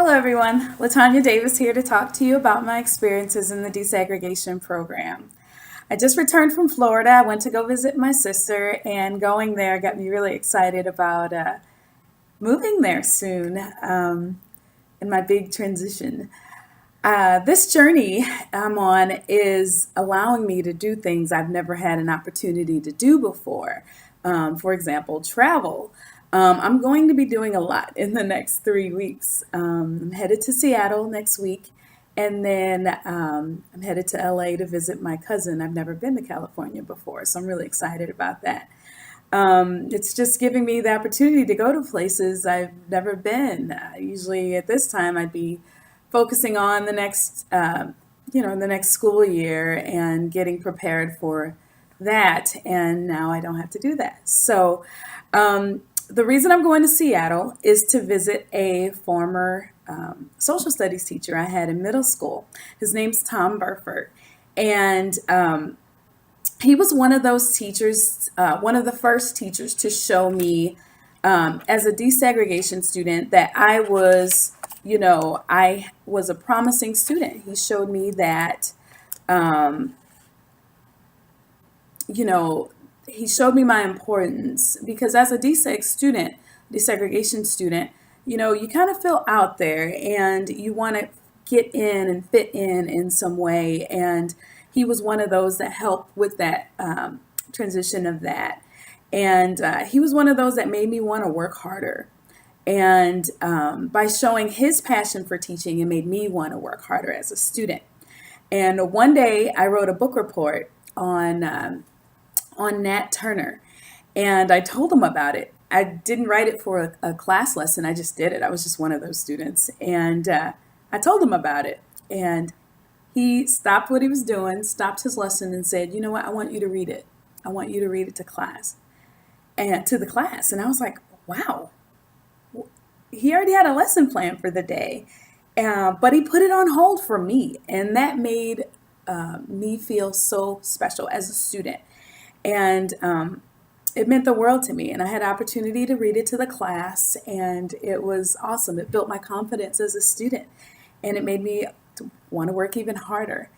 Hello, everyone. Latonya Davis here to talk to you about my experiences in the desegregation program. I just returned from Florida. I went to go visit my sister, and going there got me really excited about moving there soon and my big transition. This journey I'm on is allowing me to do things I've never had an opportunity to do before. For example, travel. I'm going to be doing a lot in the next 3 weeks. I'm headed to Seattle next week, and then I'm headed to LA to visit my cousin. I've never been to California before, so I'm really excited about that. It's just giving me the opportunity to go to places I've never been. Usually at this time, I'd be focusing on the next school year and getting prepared for that. And now I don't have to do that. So the reason I'm going to Seattle is to visit a former social studies teacher I had in middle school. His name's Tom Burford. And he was one of those teachers, one of the first teachers to show me as a desegregation student that I was a promising student. He showed me that, um, you know, he showed me my importance because as a desegregation student, you kind of feel out there and you want to get in and fit in some way. And he was one of those that helped with that transition of that. And he was one of those that made me want to work harder. And by showing his passion for teaching, it made me want to work harder as a student. And one day I wrote a book report on Nat Turner, and I told him about it. I didn't write it for a class lesson. I just did it. I was just one of those students, and I told him about it. And he stopped what he was doing, stopped his lesson, and said, "You know what? I want you to read it. I want you to read it to class and to the class." And I was like, "Wow." He already had a lesson plan for the day, but he put it on hold for me, and that made me feel so special as a student. And it meant the world to me. And I had opportunity to read it to the class, and it was awesome. It built my confidence as a student, and it made me want to work even harder.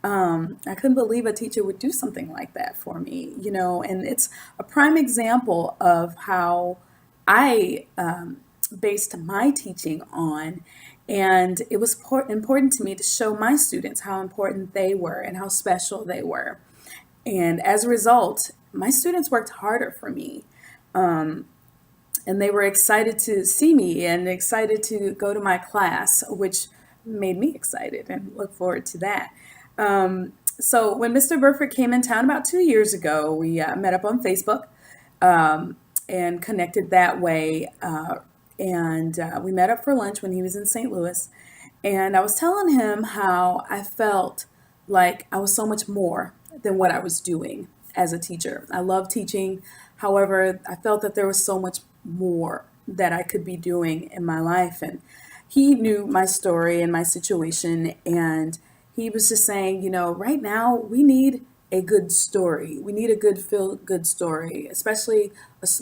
I couldn't believe a teacher would do something like that for me, and it's a prime example of how I based my teaching on. And it was important to me to show my students how important they were and how special they were. And as a result, my students worked harder for me. Um, and they were excited to see me and excited to go to my class, which made me excited and look forward to that. So when Mr. Burford came in town about 2 years ago, we met up on Facebook and connected that way. And we met up for lunch when he was in St. Louis. And I was telling him how I felt like I was so much more than what I was doing as a teacher. I love teaching. However, I felt that there was so much more that I could be doing in my life. And he knew my story and my situation. And he was just saying, right now we need a good story. We need a good feel good story, especially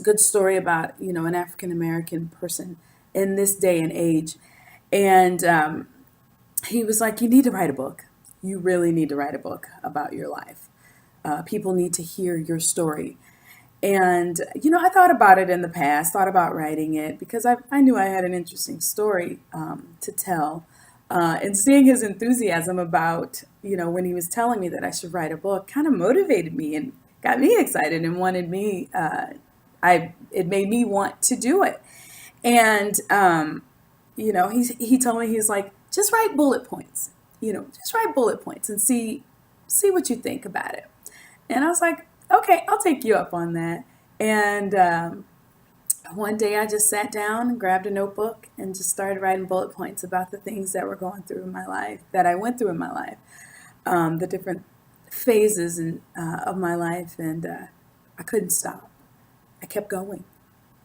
good story about, an African American person in this day and age. And he was like, you need to write a book. You really need to write a book about your life. People need to hear your story. And, I thought about it in the past, thought about writing it because I knew I had an interesting story to tell. And seeing his enthusiasm about, when he was telling me that I should write a book kind of motivated me and got me excited and wanted me, it made me want to do it. And, he told me, he's like, just write bullet points, just write bullet points and see what you think about it. And I was like, okay, I'll take you up on that. And one day I just sat down and grabbed a notebook and just started writing bullet points about the things that were going through in my life, that I went through in my life, the different phases of my life. And I couldn't stop. I kept going.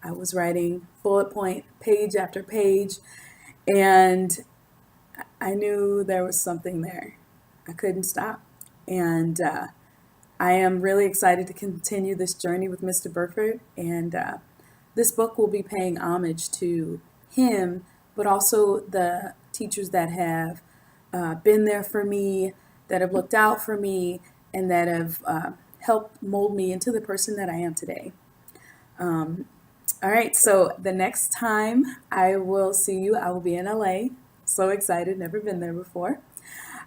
I was writing bullet point, page after page, and I knew there was something there. I couldn't stop. And I am really excited to continue this journey with Mr. Burford. And this book will be paying homage to him but also the teachers that have been there for me, that have looked out for me, and that have helped mold me into the person that I am today. Um, all right, so the next time I will see you, I will be in LA. So excited, never been there before.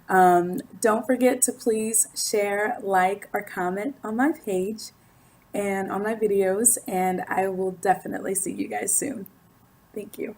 Don't forget to please share, like, or comment on my page and on my videos, and I will definitely see you guys soon. Thank you.